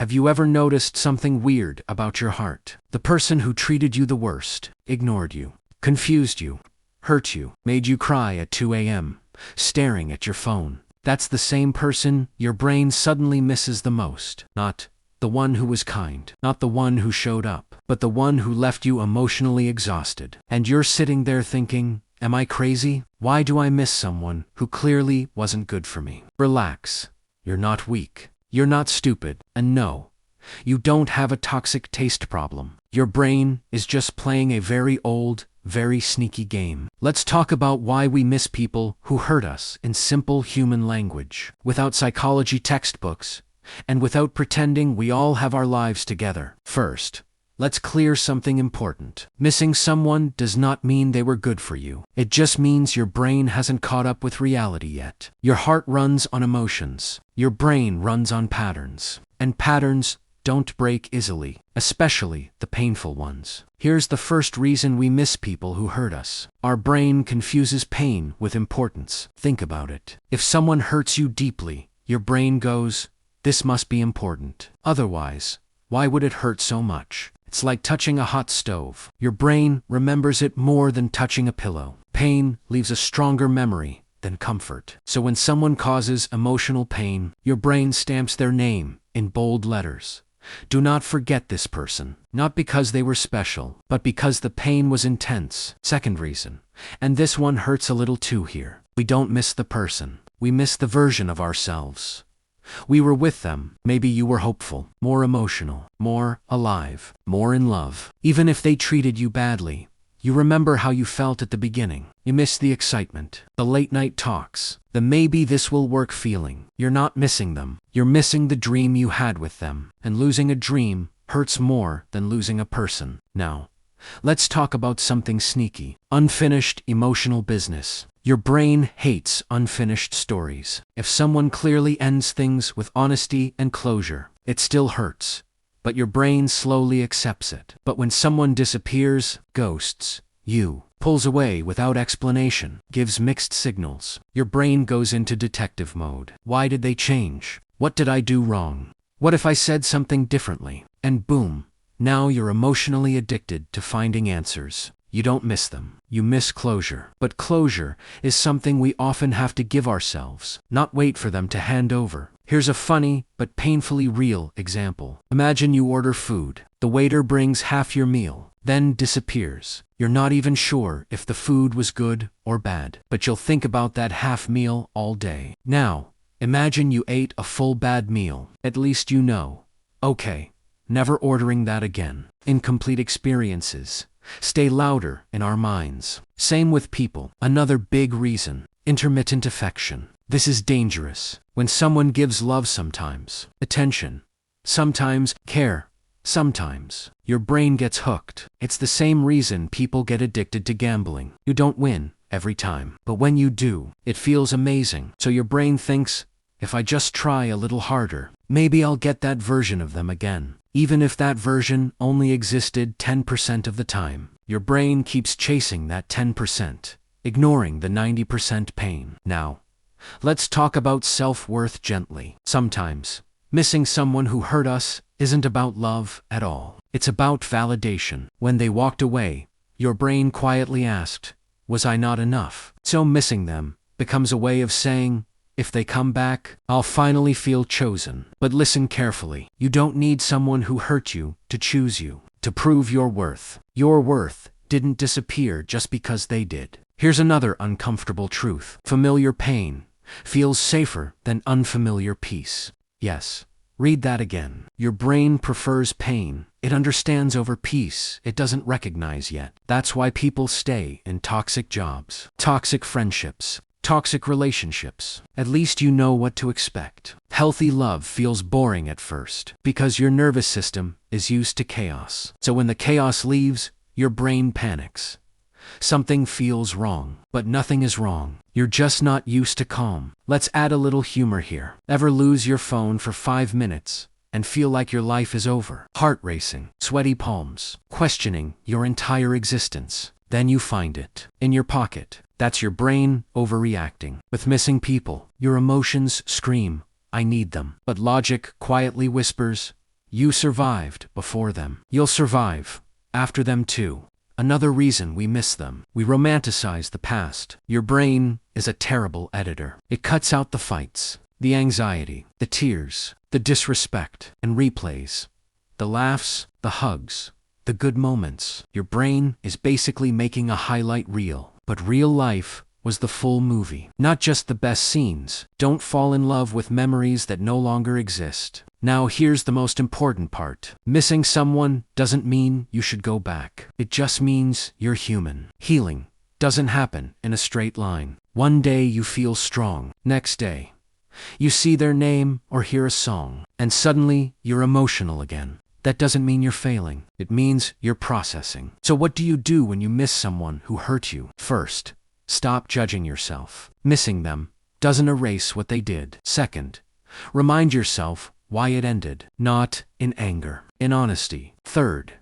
Have you ever noticed something weird about your heart? The person who treated you the worst, ignored you, confused you, hurt you, made you cry at 2 a.m., staring at your phone. That's the same person your brain suddenly misses the most. Not the one who was kind, not the one who showed up, but the one who left you emotionally exhausted. And you're sitting there thinking, am I crazy? Why do I miss someone who clearly wasn't good for me? Relax. You're not weak. You're not stupid. And no, you don't have a toxic taste problem. Your brain is just playing a very old, very sneaky game. Let's talk about why we miss people who hurt us in simple human language, without psychology textbooks, and without pretending we all have our lives together. First, let's clear something important. Missing someone does not mean they were good for you. It just means your brain hasn't caught up with reality yet. Your heart runs on emotions. Your brain runs on patterns. And patterns don't break easily, especially the painful ones. Here's the first reason we miss people who hurt us. Our brain confuses pain with importance. Think about it. If someone hurts you deeply, your brain goes, this must be important. Otherwise, why would it hurt so much? It's like touching a hot stove. Your brain remembers it more than touching a pillow. Pain leaves a stronger memory than comfort. So when someone causes emotional pain, your brain stamps their name in bold letters. Do not forget this person, not because they were special, but because the pain was intense. Second reason, and this one hurts a little too here. We don't miss the person. We miss the version of ourselves. We were with them. Maybe you were hopeful, more emotional, more alive, more in love. Even if they treated you badly, you remember how you felt at the beginning. You miss the excitement, the late-night talks, the maybe this will work feeling. You're not missing them. You're missing the dream you had with them. And losing a dream hurts more than losing a person. Now, let's talk about something sneaky. Unfinished emotional business. Your brain hates unfinished stories. If someone clearly ends things with honesty and closure, it still hurts, but your brain slowly accepts it. But when someone disappears, ghosts you, pulls away without explanation, gives mixed signals, your brain goes into detective mode. Why did they change? What did I do wrong? What if I said something differently? And boom, now you're emotionally addicted to finding answers. You don't miss them. You miss closure. But closure is something we often have to give ourselves, not wait for them to hand over. Here's a funny but painfully real example. Imagine you order food. The waiter brings half your meal, then disappears. You're not even sure if the food was good or bad, but you'll think about that half meal all day. Now, imagine you ate a full bad meal. At least you know, okay, never ordering that again. Incomplete experiences stay louder in our minds. Same with people. Another big reason, intermittent affection. This is dangerous. When someone gives love sometimes, attention, sometimes care, sometimes, your brain gets hooked. It's the same reason people get addicted to gambling. You don't win every time, but when you do, it feels amazing. So your brain thinks, if I just try a little harder, maybe I'll get that version of them again. Even if that version only existed 10% of the time, your brain keeps chasing that 10%, ignoring the 90% pain. Now, let's talk about self-worth gently. Sometimes, missing someone who hurt us isn't about love at all. It's about validation. When they walked away, your brain quietly asked, was I not enough? So missing them becomes a way of saying, if they come back, I'll finally feel chosen. But listen carefully. You don't need someone who hurt you to choose you, to prove your worth. Your worth didn't disappear just because they did. Here's another uncomfortable truth. Familiar pain feels safer than unfamiliar peace. Yes, read that again. Your brain prefers pain. It understands over peace it doesn't recognize yet. That's why people stay in toxic jobs, toxic friendships, toxic relationships. At least you know what to expect. Healthy love feels boring at first because your nervous system is used to chaos. So when the chaos leaves, your brain panics. Something feels wrong, but nothing is wrong. You're just not used to calm. Let's add a little humor here. Ever lose your phone for 5 minutes and feel like your life is over? Heart racing, sweaty palms, questioning your entire existence. Then you find it in your pocket. That's your brain overreacting. With missing people, your emotions scream, I need them. But logic quietly whispers, You survived before them. You'll survive after them too. Another reason we miss them. We romanticize the past. Your brain is a terrible editor. It cuts out the fights, the anxiety, the tears, the disrespect, and replays the laughs, the hugs, the good moments. Your brain is basically making a highlight reel. But real life was the full movie, not just the best scenes. Don't fall in love with memories that no longer exist. Now here's the most important part. Missing someone doesn't mean you should go back. It just means you're human. Healing doesn't happen in a straight line. One day you feel strong. Next day, you see their name or hear a song, and suddenly you're emotional again. That doesn't mean you're failing. It means you're processing. So what do you do when you miss someone who hurt you? First, stop judging yourself. Missing them doesn't erase what they did. Second, remind yourself why it ended, not in anger, in honesty. Third,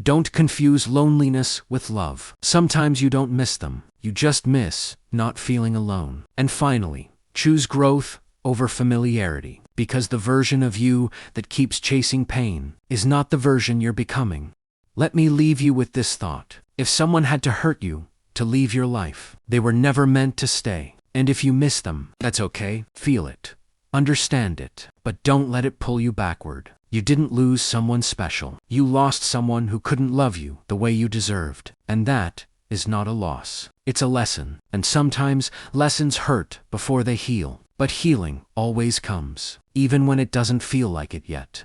don't confuse loneliness with love. Sometimes you don't miss them. You just miss not feeling alone. And finally, choose growth over familiarity, because the version of you that keeps chasing pain is not the version you're becoming. Let me leave you with this thought. If someone had to hurt you to leave your life, they were never meant to stay. And if you miss them, that's okay. Feel it. Understand it. But don't let it pull you backward. You didn't lose someone special. You lost someone who couldn't love you the way you deserved. And that is not a loss. It's a lesson. And sometimes lessons hurt before they heal. But healing always comes, even when it doesn't feel like it yet.